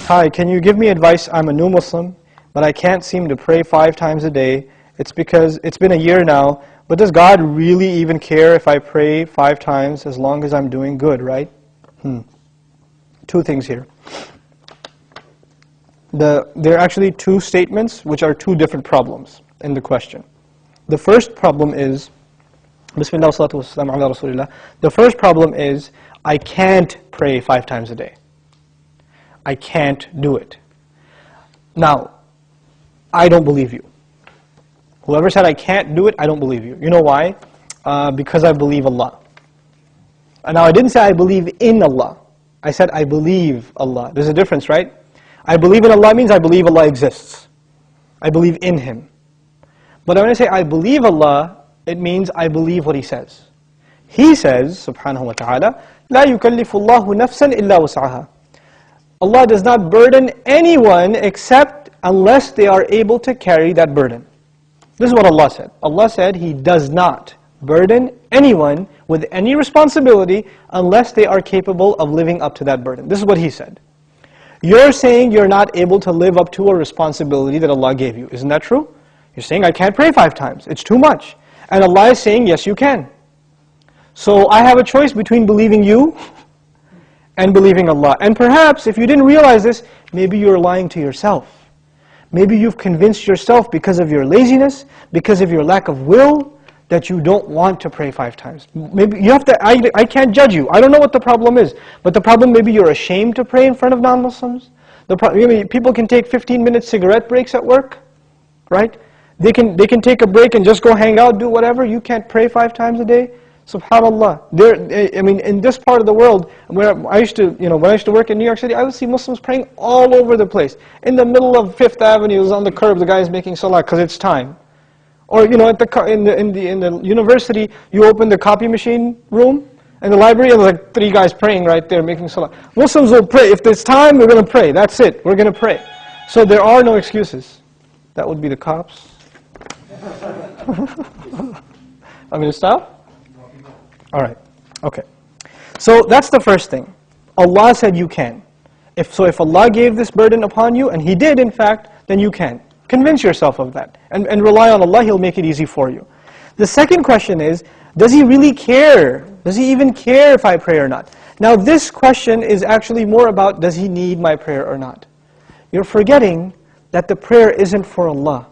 Hi, can you give me advice? I'm a new Muslim, but I can't seem to pray 5 times a day. It's because it's been a year now, but does God really even care if I pray 5 times as long as I'm doing good, right? Two things here. There are actually 2 statements which are 2 different problems in the question. The first problem is, Bismillah salatu wassalam ala Rasulillah. The first problem is, I can't pray 5 times a day. I can't do it. Now, I don't believe you. Whoever said I can't do it, I don't believe you. You know why? Because I believe Allah. And now I didn't say I believe in Allah. I said I believe Allah. There's a difference, right? I believe in Allah means I believe Allah exists. I believe in Him. But when I say I believe Allah, it means I believe what He says. He says, subhanahu wa ta'ala, لا يكلف الله نفسا إلا وسعها. Allah does not burden anyone except unless they are able to carry that burden. This is what Allah said. Allah said He does not burden anyone with any responsibility unless they are capable of living up to that burden. This is what He said. You're saying you're not able to live up to a responsibility that Allah gave you. Isn't that true? You're saying, I can't pray 5 times. It's too much. And Allah is saying, yes, you can. So I have a choice between believing you and believing Allah. And perhaps, if you didn't realize this, maybe you're lying to yourself. Maybe you've convinced yourself because of your laziness, because of your lack of will, that you don't want to pray 5 times. Maybe you have to, I can't judge you. I don't know what the problem is. But the problem, maybe you're ashamed to pray in front of non-Muslims. People can take 15-minute cigarette breaks at work, right? They can take a break and just go hang out, do whatever. You can't pray 5 times a day. SubhanAllah. In this part of the world, where when I used to work in New York City, I would see Muslims praying all over the place. In the middle of 5th Avenue, on the curb, the guy is making salah because it's time. Or in the university, you open the copy machine room and the library, and there's like 3 guys praying right there, making salah. Muslims will pray. If there's time, we're going to pray. That's it. We're going to pray. So there are no excuses. That would be the cops. I'm going to stop? Alright, okay. So that's the first thing. Allah said you can. If Allah gave this burden upon you, and He did in fact, then you can. Convince yourself of that. And rely on Allah, He'll make it easy for you. The second question is, does He really care? Does He even care if I pray or not? Now this question is actually more about, does He need my prayer or not? You're forgetting that the prayer isn't for Allah.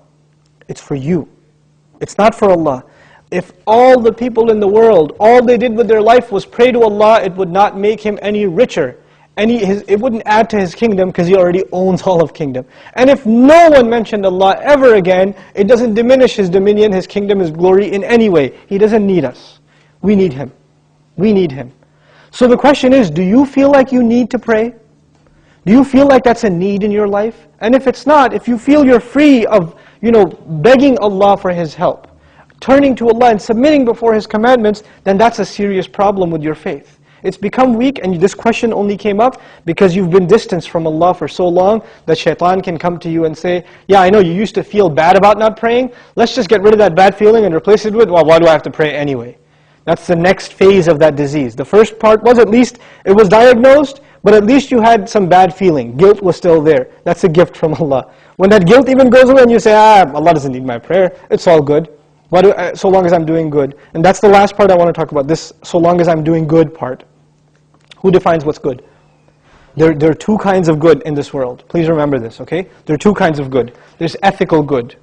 It's for you. It's not for Allah. If all the people in the world, all they did with their life was pray to Allah, it would not make Him any richer. It wouldn't add to His kingdom because He already owns all of kingdom. And if no one mentioned Allah ever again, it doesn't diminish His dominion, His kingdom, His glory in any way. He doesn't need us. We need Him. We need Him. So the question is, do you feel like you need to pray? Do you feel like that's a need in your life? And if it's not, if you feel you're free of, begging Allah for His help, turning to Allah and submitting before His commandments, then that's a serious problem with your faith. It's become weak, and this question only came up because you've been distanced from Allah for so long that shaitan can come to you and say, yeah, I know you used to feel bad about not praying, let's just get rid of that bad feeling and replace it with, well, why do I have to pray anyway? That's the next phase of that disease. The first part was, at least it was diagnosed, but at least you had some bad feeling. Guilt was still there. That's a gift from Allah. When that guilt even goes away and you say, Allah doesn't need my prayer, it's all good. So long as I'm doing good. And that's the last part I want to talk about, this so long as I'm doing good part. Who defines what's good? There are 2 kinds of good in this world. Please remember this, okay? There are 2 kinds of good. There's ethical good.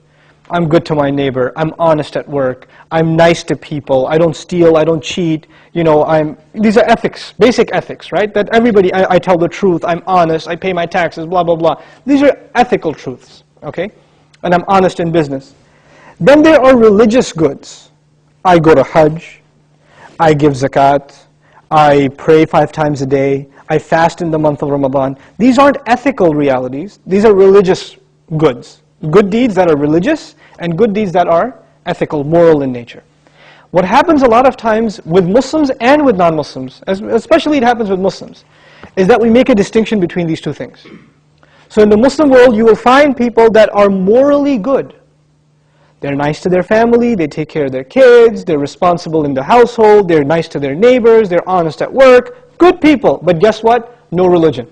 I'm good to my neighbor. I'm honest at work. I'm nice to people. I don't steal. I don't cheat. These are ethics, basic ethics, right? That everybody, I tell the truth. I'm honest. I pay my taxes, blah, blah, blah. These are ethical truths, okay? And I'm honest in business. Then there are religious goods. I go to Hajj. I give zakat. I pray 5 times a day. I fast in the month of Ramadan. These aren't ethical realities. These are religious goods. Good deeds that are religious and good deeds that are ethical, moral in nature. What happens a lot of times with Muslims and with non-Muslims, especially it happens with Muslims, is that we make a distinction between these 2 things. So in the Muslim world, you will find people that are morally good. They're nice to their family, they take care of their kids, they're responsible in the household, they're nice to their neighbors, they're honest at work, good people. But guess what? No religion.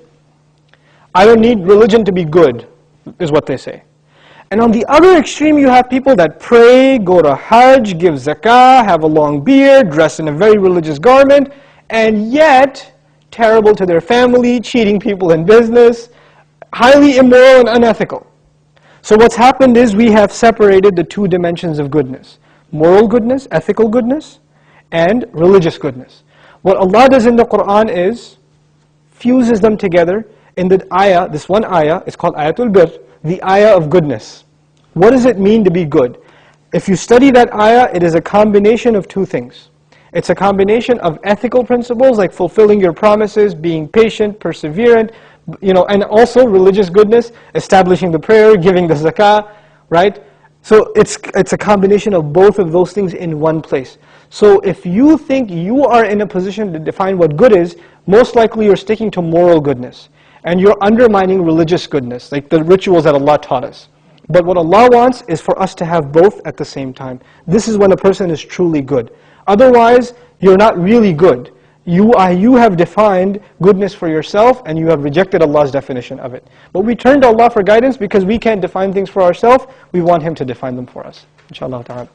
I don't need religion to be good, is what they say. And on the other extreme, you have people that pray, go to Hajj, give zakah, have a long beard, dress in a very religious garment, and yet terrible to their family, cheating people in business, highly immoral and unethical. So what's happened is we have separated the two dimensions of goodness. Moral goodness, ethical goodness, and religious goodness. What Allah does in the Quran is fuses them together in the ayah, this one ayah, it's called Ayatul Bir, the ayah of goodness. What does it mean to be good? If you study that ayah, it is a combination of two things. It's a combination of ethical principles like fulfilling your promises, being patient, perseverant, and also religious goodness, establishing the prayer, giving the zakah, right? So it's a combination of both of those things in one place. So if you think you are in a position to define what good is, most likely you're sticking to moral goodness. And you're undermining religious goodness, like the rituals that Allah taught us. But what Allah wants is for us to have both at the same time. This is when a person is truly good. Otherwise, you're not really good. You have defined goodness for yourself and you have rejected Allah's definition of it. But we turn to Allah for guidance because we can't define things for ourselves. We want Him to define them for us. Inshallah ta'ala.